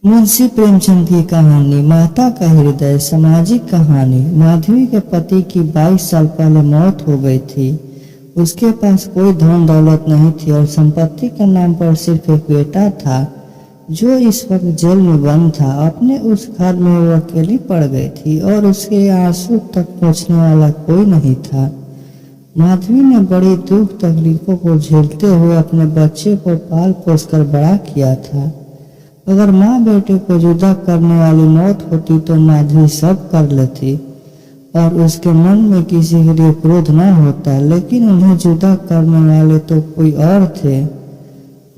मुंशी प्रेमचंद की कहानी माता का हृदय। सामाजिक कहानी। माधवी के पति की 22 साल पहले मौत हो गई थी। उसके पास कोई धन दौलत नहीं थी और संपत्ति के नाम पर सिर्फ एक बेटा था जो इस वक्त जेल में बंद था। अपने उस घर में वो अकेली पड़ गई थी और उसके आंसू तक पहुंचने वाला कोई नहीं था। माधवी ने बड़ी दुख तकलीफों को झेलते हुए अपने बच्चे को पाल पोस कर बड़ा किया था। अगर माँ बेटे को जुदा करने वाली मौत होती तो माधवी सब कर लेती और उसके मन में किसी के लिए क्रोध न होता, लेकिन उन्हें जुदा करने वाले तो कोई और थे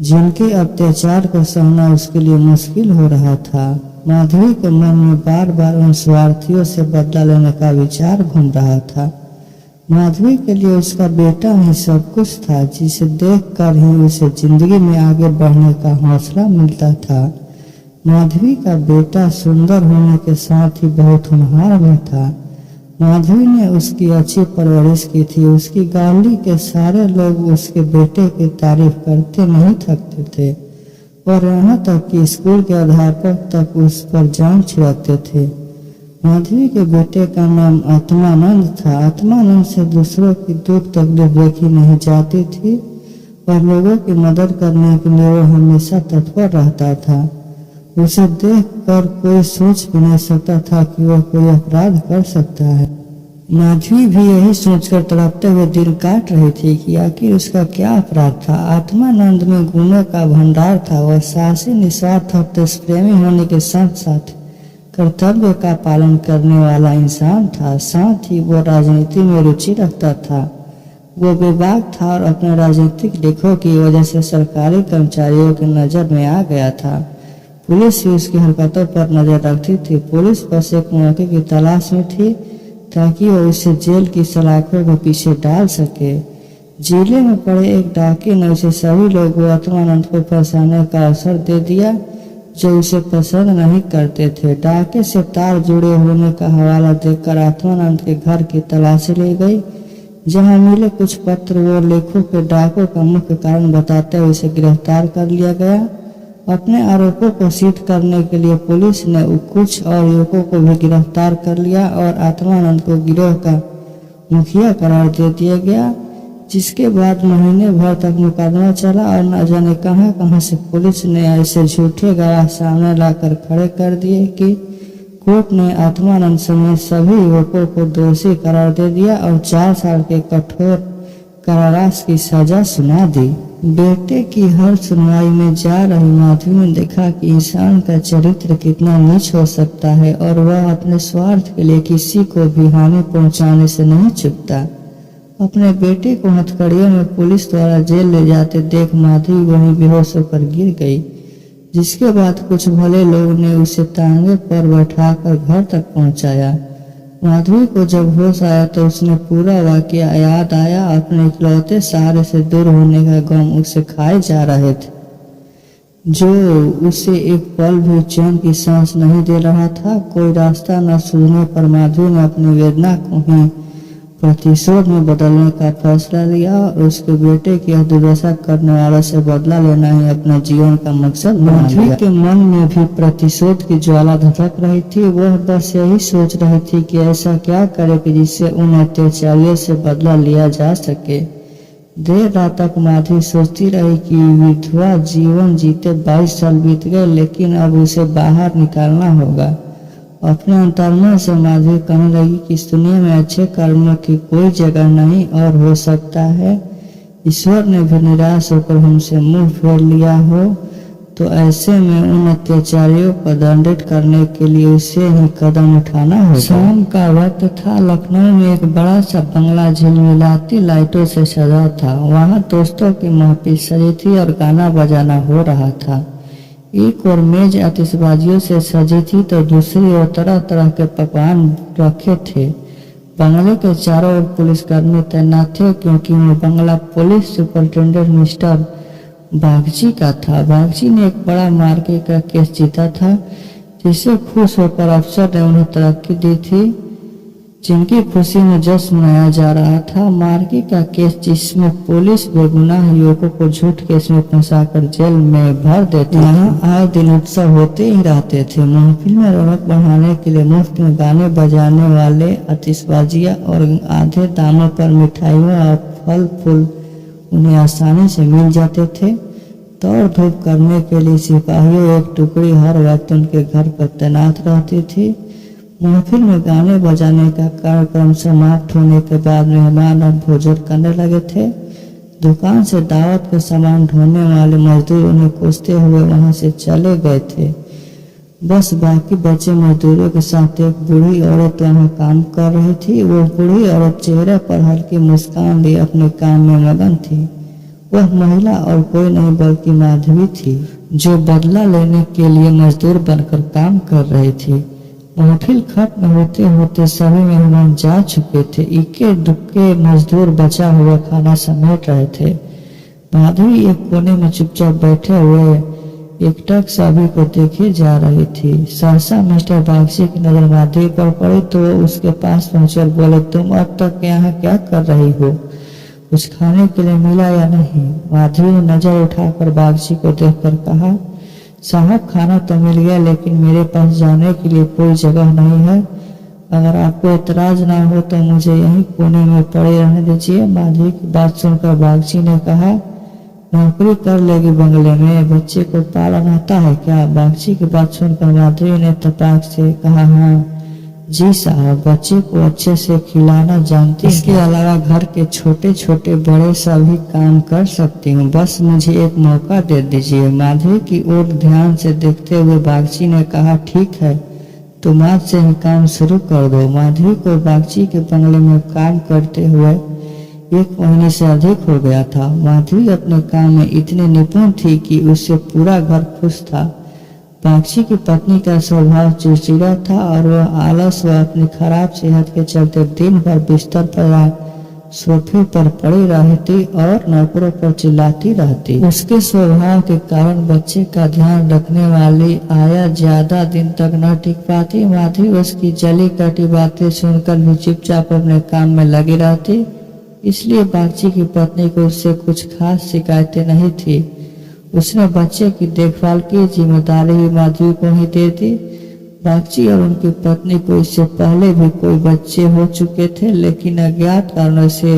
जिनके अत्याचार को सहना उसके लिए मुश्किल हो रहा था। माधवी के मन में बार बार उन स्वार्थियों से बदला लेने का विचार घूम रहा था। माधवी के लिए उसका बेटा ही सब कुछ था, जिसे देखकर ही उसे जिंदगी में आगे बढ़ने का हौसला मिलता था। माधवी का बेटा सुंदर होने के साथ ही बहुत होनहार भी था। माधवी ने उसकी अच्छी परवरिश की थी। उसकी गाली के सारे लोग उसके बेटे की तारीफ करते नहीं थकते थे और यहाँ तक कि स्कूल के अध्यापक तक उस पर जान छिड़कते थे। माधवी के बेटे का नाम आत्मानंद था। आत्मानंद से दूसरों की दुख तकलीफ देखी नहीं जाती थी और लोगों की मदद करने के लिए वो हमेशा तत्पर रहता था। उसे देखकर कोई सोच भी नहीं सकता था कि वह कोई अपराध कर सकता है। माधवी भी यही सोचकर तड़पते हुए दिल काट रही थी कि आखिर उसका क्या अपराध था। आत्मानंद में गुणों का भंडार था। वह साहसी, निस्वार्थ और देशप्रेमी होने के साथ साथ कर्तव्य का पालन करने वाला इंसान था। साथ ही वो राजनीति में रुचि रखता था। वो बेबाक था और अपने राजनीतिक लेखों की वजह से सरकारी कर्मचारियों की नजर में आ गया था। पुलिस भी उसकी हरकतों पर नजर रखती थी। पुलिस बस एक मौके की तलाश में थी ताकि वो उसे जेल की सलाखों के पीछे डाल सके। जिले में पड़े एक डाके ने उसे सभी लोगों आत्मानंद को फंसाने का अवसर दे दिया जो उसे पसंद नहीं करते थे। डाके से तार जुड़े होने का हवाला देकर आत्मानंद के घर की तलाशी ली गई। जहां मिले कुछ पत्र वो लेखों के डाकों का मुख्य कारण बताते हुए उसे गिरफ्तार कर लिया गया। अपने आरोपों को सिद्ध करने के लिए पुलिस ने कुछ और युवकों को भी गिरफ्तार कर लिया और आत्मानंद को गिरोह का मुखिया करार दे दिया गया, जिसके बाद महीने भर तक मुकदमा चला और न जाने कहां से पुलिस ने ऐसे झूठे गवाह सामने लाकर खड़े कर दिए कि कोर्ट ने आत्मानंद समेत सभी युवकों को दोषी करार दे दिया और 4 साल के कठोर कारावास की सजा सुना दी। बेटे की हर सुनवाई में जा रही माधवी ने देखा कि इंसान का चरित्र कितना नीच हो सकता है और वह अपने स्वार्थ के लिए किसी को भी हानि पहुंचाने से नहीं चूकता। अपने बेटे को हथकड़ियों में पुलिस द्वारा जेल ले जाते देख माधवी वहीं बेहोश होकर गिर गई, जिसके बाद कुछ भले लोगों ने उसे तांगे पर बैठाकर घर तक पहुंचाया। माधवी को जब होश आया तो उसने पूरा वाकया याद आया। अपने इकलौते सहारे से दूर होने का गम उसे खाए जा रहे थे, जो उसे एक पल भी चैन की सांस नहीं दे रहा था। कोई रास्ता न सूझने पर माधवी ने अपनी वेदना को ही प्रतिशोध में बदलने का फैसला लिया और उसके बेटे की दुर्दशा करने वालों से बदला लेना ही अपने जीवन का मकसद बना लिया। माधवी के मन में भी प्रतिशोध की ज्वाला धधक रही थी। वह बस यही सोच रही थी कि ऐसा क्या करे कि जिससे उन अत्याचारियों से बदला लिया जा सके। देर रात तक माधवी सोचती रही कि विधवा जीवन जीते 22 साल बीत गए, लेकिन अब उसे बाहर निकालना होगा। अपने अंतर्मन से माधवी कहने लगी कि इस दुनिया में अच्छे कर्मों की कोई जगह नहीं और हो सकता है ईश्वर ने भी निराश होकर हमसे मुंह फेर लिया हो, तो ऐसे में उन अत्याचारियों को दंडित करने के लिए उसे ही कदम उठाना होगा। शाम का वक्त था। लखनऊ में एक बड़ा सा बंगला झिलमिलाती लाइटों से सजा था। वहाँ दोस्तों की महफिल सजी थी और गाना बजाना हो रहा था। एक और मेज आतिशबाजियों से सजी थी तो दूसरी ओर तरह तरह के पकवान रखे थे। बंगले के चारों ओर पुलिसकर्मी तैनात थे क्योंकि वो बंगला पुलिस सुपरिटेंडेंट मिस्टर बागची का था। बागची ने एक बड़ा मार्के का केस जीता था, जिससे खुश होकर अफसर ने उन्हें तरक्की दी थी। जिनकी खुशी में जश्न मनाया जा रहा था। मार्गी का केस, जिसमें पुलिस बेगुनाह युवकों को झूठ केस में फंसाकर जेल में भर देती, यहाँ आए दिन उत्सव होते ही रहते थे। महफिल में रौनक बढ़ाने के लिए मुफ्त में गाने बजाने वाले, आतिशबाजियाँ और आधे दामों पर मिठाइयाँ और फल फूल उन्हें आसानी से मिल जाते थे। दौड़ धूप करने के लिए सिपाहियों एक टुकड़ी हर वक्त उनके घर पर तैनात रहती थी। महफिल में गाने बजाने का कार्यक्रम समाप्त होने के बाद मेहमान और भोजन करने लगे थे। दुकान से दावत के सामान ढोने वाले मजदूर उन्हें कोसते हुए वहां से चले गए थे। बस बाकी बचे मजदूरों के साथ एक बूढ़ी औरत वहां काम कर रही थी। वो बूढ़ी औरत चेहरे पर हल्की मुस्कान लिए अपने काम में मगन थी। वह महिला और कोई नहीं बल्कि माधवी थी, जो बदला लेने के लिए मजदूर बनकर काम कर रही थी। महफिल खत्म होते होते सभी मेहमान जा चुके थे। इक्के दुक्के मजदूर बचा हुआ खाना समेट रहे थे। माधवी एक कोने में चुपचाप बैठे हुए एकटक सभी को देखे जा रही थी। सहसा मिस्टर बागची की नजर माधवी पर पड़ी तो उसके पास पहुंचकर बोले, तुम अब तक यहाँ क्या कर रही हो? कुछ खाने के लिए मिला या नहीं? माधवी ने नजर उठाकर बागची को देखकर कहा, साहब खाना तो मिल गया, लेकिन मेरे पास जाने के लिए कोई जगह नहीं है। अगर आपको एतराज ना हो तो मुझे यहीं कोने में पड़े रहने दीजिए। माधवी की बात सुनकर बागची ने कहा, नौकरी कर लेगी बंगले में, बच्चे को पालन आता है क्या? बागची की बात सुनकर माधवी ने तपाक से कहा, हाँ जी साहब, बच्चे को अच्छे से खिलाना जानती हूँ। इसके अलावा घर के छोटे छोटे बड़े सभी काम कर सकती हूँ। बस मुझे एक मौका दे दीजिए। माधवी की ओर ध्यान से देखते हुए बागची ने कहा, ठीक है, तुम आज से ही काम शुरू कर दो। माधवी को बागची के बंगले में काम करते हुए 1 महीने से अधिक हो गया था। माधवी अपने काम में इतनी निपुण थी कि उससे पूरा घर खुश था। बागची की पत्नी का स्वभाव चिड़चिड़ा था और वह आलस व अपनी खराब सेहत के चलते दिन भर बिस्तर पर या सोफे पर पड़ी रहती और नौकरों पर चिल्लाती रहती। उसके स्वभाव के कारण बच्चे का ध्यान रखने वाली आया ज्यादा दिन तक न टिक पाती। माधवी उसकी जली कटी बातें सुनकर भी चुपचाप अपने काम में लगी रहती, इसलिए बागची की पत्नी को उससे कुछ खास शिकायतें नहीं थी। उसने बच्चे की देखभाल की जिम्मेदारी भी माधवी को ही दे दी। बागची और उनकी पत्नी को इससे पहले भी कोई बच्चे हो चुके थे, लेकिन अज्ञात कारणों से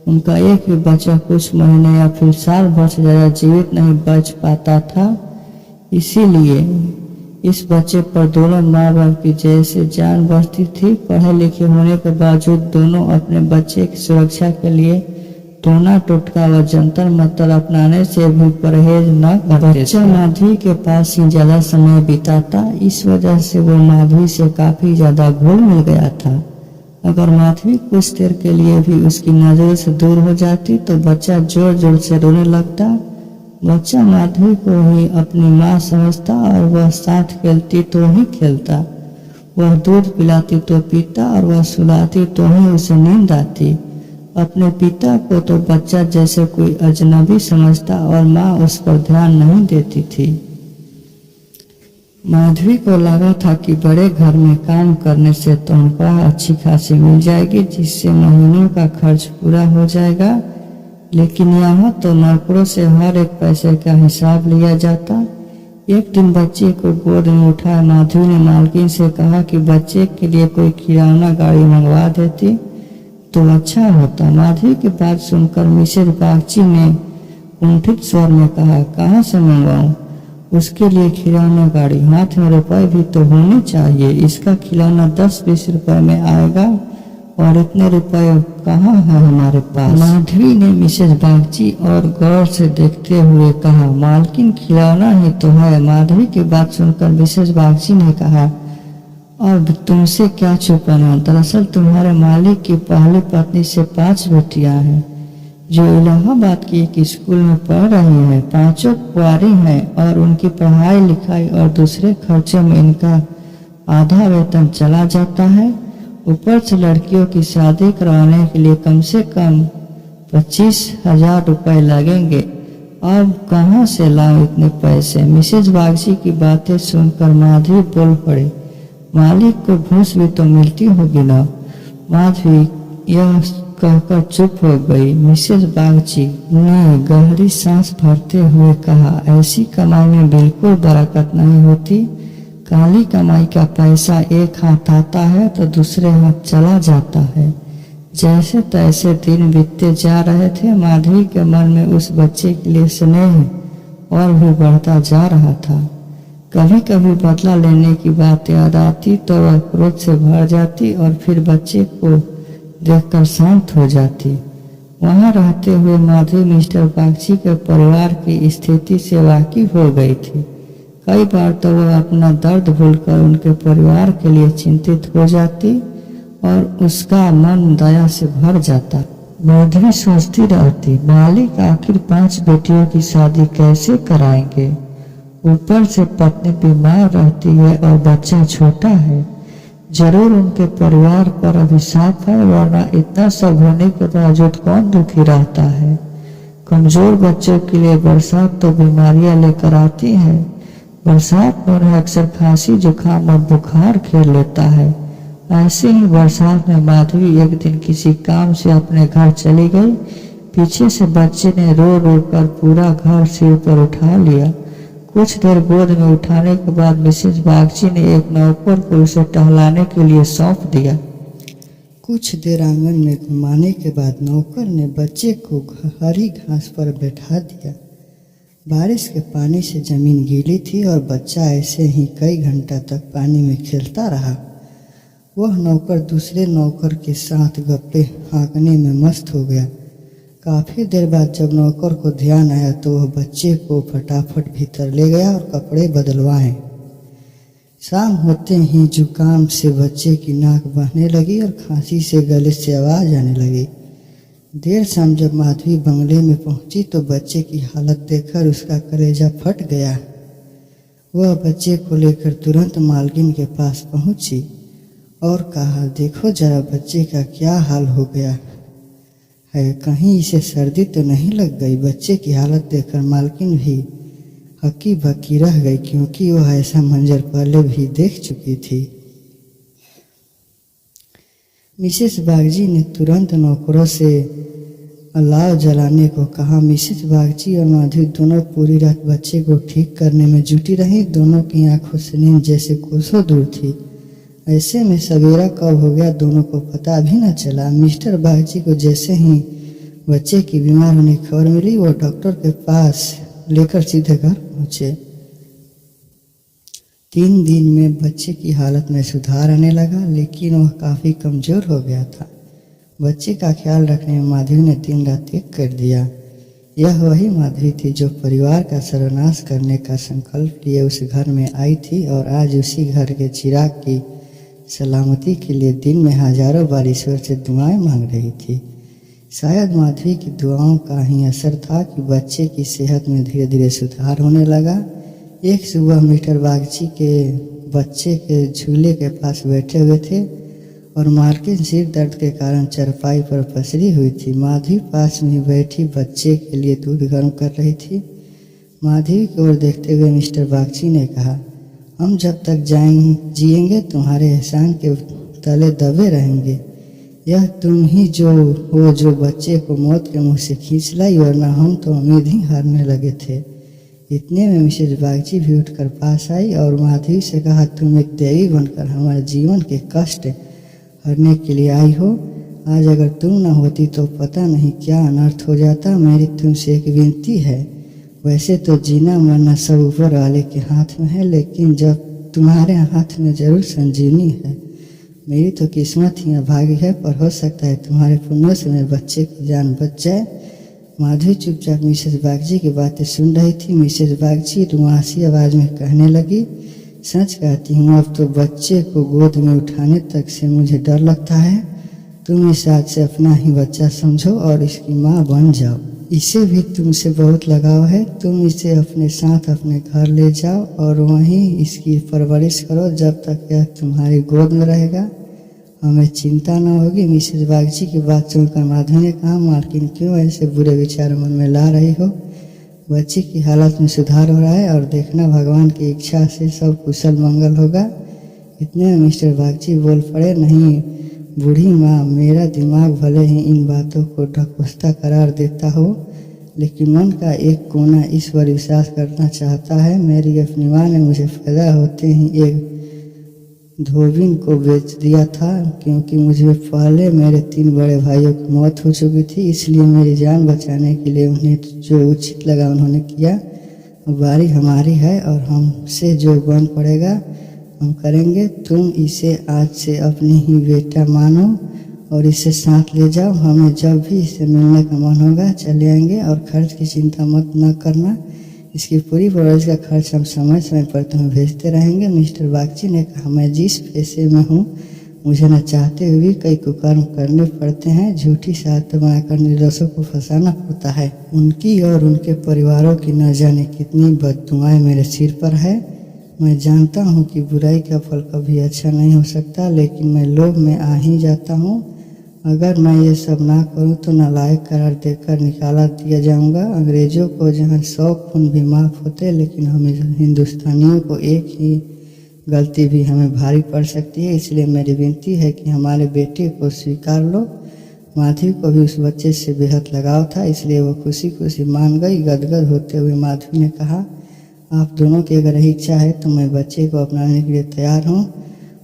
उनका एक भी बच्चा कुछ महीने या फिर साल भर से ज्यादा जीवित नहीं बच पाता था। इसीलिए इस बच्चे पर दोनों माँ बाप की जैसे जान बसती थी। पढ़े लिखे होने के बावजूद दोनों अपने बच्चे की सुरक्षा के लिए टोना टोटका व जंतर मंतर अपनाने से भी परहेज न करते। बच्चा माधवी के पास ही ज्यादा समय बिताता, इस वजह से वो माधवी से काफी ज्यादा घुल मिल गया था। अगर माधवी कुछ देर के लिए भी उसकी नजरों से दूर हो जाती तो बच्चा जोर जोर से रोने लगता। बच्चा माधवी को ही अपनी माँ समझता और वह साथ खेलती तो ही खेलता, वह दूध पिलाती तो पीता और वह सुलाती तो ही उसे नींद आती। अपने पिता को तो बच्चा जैसे कोई अजनबी समझता और माँ उस पर ध्यान नहीं देती थी। माधवी को लगा था कि बड़े घर में काम करने से तनख्वाह अच्छी खासी मिल जाएगी, जिससे महीनों का खर्च पूरा हो जाएगा, लेकिन यहाँ तो नौकरों से हर एक पैसे का हिसाब लिया जाता। एक दिन बच्चे को गोद में उठाए माधवी ने मालकिन से कहा कि बच्चे के लिए कोई किराना गाड़ी मंगवा देती तो अच्छा होता। माधवी की बात सुनकर मिसेज बागची ने कुंठित स्वर में कहा, कहाँ से मंगवाऊं? उसके लिए खिलौना गाड़ी, हाथ में रुपए भी तो होने चाहिए। इसका खिलौना 10-20 रुपए में आएगा और इतने रुपए कहाँ है हमारे पास। माधवी ने मिसेज बागची और गौर से देखते हुए कहा, मालकिन खिलौना ही तो है। माधवी की बात सुनकर मिसेज बागची ने कहा, अब तुमसे क्या छुपाना, दरअसल तुम्हारे मालिक की पहली पत्नी से 5 बेटियां हैं जो इलाहाबाद की एक स्कूल में पढ़ रही हैं। 5 कुंवारी हैं और उनकी पढ़ाई लिखाई और दूसरे खर्चे में इनका आधा वेतन चला जाता है। ऊपर से लड़कियों की शादी करवाने के लिए कम से कम 25,000 रुपए लगेंगे। अब कहाँ से लाऊं इतने पैसे? मिसेज बागची की बातें सुनकर माधवी बोल पड़ी, मालिक को घूस भी तो मिलती होगी ना। माधवी यह कहकर चुप हो गई। मिसेस बागची ने गहरी सांस भरते हुए कहा, ऐसी कमाई में बिल्कुल बरकत नहीं होती। काली कमाई का पैसा एक हाथ आता है तो दूसरे हाथ चला जाता है। जैसे तैसे दिन बीतते जा रहे थे। माधवी के मन में उस बच्चे के लिए स्नेह और भी बढ़ता जा रहा था। कभी कभी बदला लेने की बात याद आती तो वह क्रोध से भर जाती और फिर बच्चे को देखकर शांत हो जाती। वहां रहते हुए माधवी मिस्टर बागची के परिवार की स्थिति से वाकिफ हो गई थी। कई बार तो वह अपना दर्द भूलकर उनके परिवार के लिए चिंतित हो जाती और उसका मन दया से भर जाता। माधवी सोचती रहती, मालिक आखिर 5 बेटियों की शादी कैसे कराएंगे। ऊपर से पत्नी बीमार रहती है और बच्चा छोटा है। जरूर उनके परिवार पर अभिशाप है, वरना इतना सब होने के बावजूद कौन दुखी रहता है। कमजोर बच्चों के लिए बरसात तो बीमारियां लेकर आती है। बरसात में उन्हें अक्सर खांसी, जुकाम और बुखार घेर लेता है। ऐसे ही बरसात में माधवी एक दिन किसी काम से अपने घर चली गई। पीछे से बच्चे ने रो रो कर पूरा घर सिर पर उठा लिया। कुछ देर गोद में उठाने के बाद मिसेस बागची ने एक नौकर को उसे टहलाने के लिए सौंप दिया। कुछ देर आंगन में घुमाने के बाद नौकर ने बच्चे को हरी घास पर बैठा दिया। बारिश के पानी से जमीन गीली थी और बच्चा ऐसे ही कई घंटा तक पानी में खेलता रहा। वह नौकर दूसरे नौकर के साथ गप्पे हाँकने में मस्त हो गया। काफी देर बाद जब नौकर को ध्यान आया तो वह बच्चे को फटाफट भीतर ले गया और कपड़े बदलवाए। शाम होते ही जुकाम से बच्चे की नाक बहने लगी और खांसी से गले से आवाज आने लगी। देर शाम जब माधवी बंगले में पहुंची तो बच्चे की हालत देखकर उसका कलेजा फट गया। वह बच्चे को लेकर तुरंत मालकिन के पास पहुंची और कहा, देखो जरा बच्चे का क्या हाल हो गया है, कहीं इसे सर्दी तो नहीं लग गई। बच्चे की हालत देखकर मालकिन भी हक्की बक्की रह गई, क्योंकि वह ऐसा मंजर पहले भी देख चुकी थी। मिसेस बागची ने तुरंत नौकरों से अलाव जलाने को कहा। मिसेस बागची और माधवी दोनों पूरी रात बच्चे को ठीक करने में जुटी रही। दोनों की आंखों से नींद जैसे कोसों दूर थी। ऐसे में सवेरा कब हो गया दोनों को पता भी न चला। मिस्टर बागची को जैसे ही बच्चे की बीमार होने की खबर मिली, वो डॉक्टर के पास लेकर सीधे घर पहुंचे। 3 दिन में बच्चे की हालत में सुधार आने लगा, लेकिन वह काफी कमजोर हो गया था। बच्चे का ख्याल रखने में माधवी ने दिन रात एक कर दिया। यह वही माधवी थी जो परिवार का सर्वनाश करने का संकल्प लिए उस घर में आई थी और आज उसी घर के चिराग की सलामती के लिए दिन में हजारों बार ईश्वर से दुआएं मांग रही थी। शायद माधवी की दुआओं का ही असर था कि बच्चे की सेहत में धीरे धीरे सुधार होने लगा। एक सुबह मिस्टर बागची के बच्चे के झूले के पास बैठे हुए थे और मालकिन सिर दर्द के कारण चरपाई पर पसरी हुई थी। माधवी पास में बैठी बच्चे के लिए दूध गर्म कर रही थी। माधवी की ओर देखते हुए मिस्टर बागची ने कहा, हम जब तक जिएंगे तुम्हारे एहसान के तले दबे रहेंगे। यह तुम ही जो हो जो बच्चे को मौत के मुंह से खींच लाई, वरना हम तो उम्मीद ही हारने लगे थे। इतने में मिसेस बागची भी उठकर पास आई और माधवी से कहा, तुम एक देवी बनकर हमारे जीवन के कष्ट हरने के लिए आई हो। आज अगर तुम न होती तो पता नहीं क्या अनर्थ हो जाता। मेरी तुमसे एक विनती है। वैसे तो जीना मरना सब ऊपर वाले के हाथ में है, लेकिन जब तुम्हारे हाथ में जरूर संजीवनी है। मेरी तो किस्मत ही अभागी है, पर हो सकता है तुम्हारे पुण्यों से मेरे बच्चे की जान बच जाए। माधवी चुपचाप मिसेस बागची की बातें सुन रही थी। मिसेस बागची रुआसी आवाज में कहने लगी, सच कहती हूँ, अब तो बच्चे को गोद में उठाने तक से मुझे डर लगता है। तुम इस आज से अपना ही बच्चा समझो और इसकी माँ बन जाओ। इसे भी तुमसे बहुत लगाव है। तुम इसे अपने साथ अपने घर ले जाओ और वहीं इसकी परवरिश करो जब तक यह तुम्हारी गोद में रहेगा। हमें चिंता न होगी। मिसेस बागची की बात सुनकर माधवी ने कहा, मालकिन क्यों ऐसे बुरे विचार मन में ला रही हो। बच्चे की हालत में सुधार हो रहा है और देखना भगवान की इच्छा से सब कुशल मंगल होगा। इतने में मिस्टर बागची बोल पड़े, नहीं बूढ़ी माँ, मेरा दिमाग भले ही इन बातों को ढकोसता करार देता हो, लेकिन मन का एक कोना इस पर विश्वास करना चाहता है। मेरी अपनी माँ ने मुझे पैदा होते ही एक धोबिन को बेच दिया था, क्योंकि मुझे पहले मेरे 3 बड़े भाइयों की मौत हो चुकी थी। इसलिए मेरी जान बचाने के लिए उन्हें जो उचित लगा उन्होंने किया। अब बारी हमारी है और हमसे जो बन पड़ेगा हम करेंगे। तुम इसे आज से अपनी ही बेटा मानो और इसे साथ ले जाओ। हमें जब भी इसे मिलने का मन होगा चले आएंगे और खर्च की चिंता मत न करना। इसकी पूरी परवरिश का खर्च हम समय समय पर तुम्हें भेजते रहेंगे। मिस्टर बागची ने कहा, मैं जिस पेशे में हूँ मुझे न चाहते हुए भी कई कुकर्म करने पड़ते हैं। झूठी शहादत बनाकर निर्दोषों को फंसाना पड़ता है। उनकी और उनके परिवारों की न जाने कितनी बददुआएं मेरे सिर पर है। मैं जानता हूँ कि बुराई का फल कभी अच्छा नहीं हो सकता, लेकिन मैं लोभ में आ ही जाता हूँ। अगर मैं ये सब ना करूँ तो नालायक करार देकर निकाला दिया जाऊँगा। अंग्रेज़ों को जहाँ 100 खून भी माफ़ होते, लेकिन हमें हिंदुस्तानियों को एक ही गलती भी हमें भारी पड़ सकती है। इसलिए मेरी विनती है कि हमारे बेटे को स्वीकार लो। माधवी को भी उस बच्चे से बेहद लगाव था, इसलिए वो खुशी खुशी मान गई। गदगद होते हुए माधवी ने कहा, आप दोनों की अगर यही इच्छा है तो मैं बच्चे को अपनाने के लिए तैयार हूँ।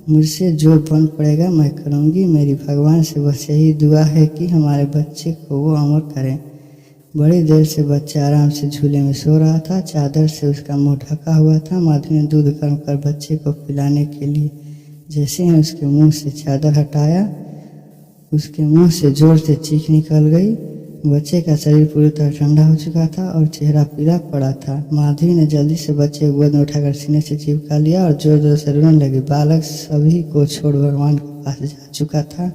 मुझसे जो बन पड़ेगा मैं करूँगी। मेरी भगवान से बस यही दुआ है कि हमारे बच्चे को वो अमर करें। बड़ी देर से बच्चा आराम से झूले में सो रहा था। चादर से उसका मुंह ढका हुआ था। माधवी ने दूध गर्म कर बच्चे को पिलाने के लिए जैसे ही उसके मुंह से चादर हटाया, उसके मुंह से जोर से चीख निकल गई। बच्चे का शरीर पूरी तरह ठंडा हो चुका था और चेहरा पीला पड़ा था। माधवी ने जल्दी से बच्चे को गोद में उठाकर सीने से चिपका लिया और जोर जोर से रोने लगी। बालक सभी को छोड़ भगवान के पास जा चुका था।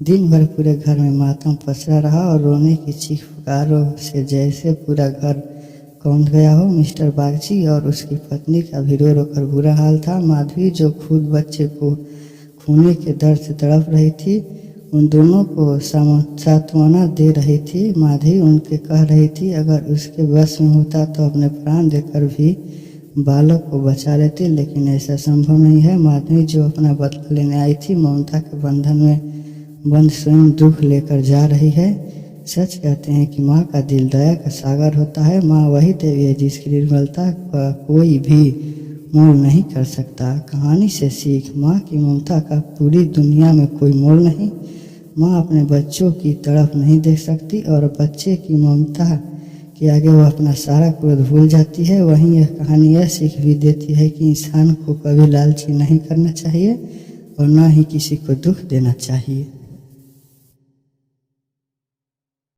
दिन भर पूरे घर में मातम पसरा रहा और रोने की चीख पुकारों से जैसे पूरा घर कौंध गया हो। मिस्टर बागची और उसकी पत्नी का भी रो रो कर बुरा हाल था। माधवी जो खुद बच्चे को खोने के दर्द से तड़प रही थी, उन दोनों को सांत्वना दे रही थी। माधवी उनके कह रही थी, अगर उसके बस में होता तो अपने प्राण देकर भी बालक को बचा लेती, लेकिन ऐसा संभव नहीं है। माधवी जो अपना बदला लेने आई थी, ममता के बंधन में बंद स्वयं दुख लेकर जा रही है। सच कहते हैं कि माँ का दिल दया का सागर होता है। माँ वही देवी है जिसकी निर्मलता का कोई भी मोल नहीं कर सकता। कहानी से सीख, माँ की ममता का पूरी दुनिया में कोई मोल नहीं। माँ अपने बच्चों की तरफ नहीं देख सकती और बच्चे की ममता के आगे वह अपना सारा क्रोध भूल जाती है। वहीं यह कहानी यह सीख भी देती है कि इंसान को कभी लालची नहीं करना चाहिए और न ही किसी को दुख देना चाहिए।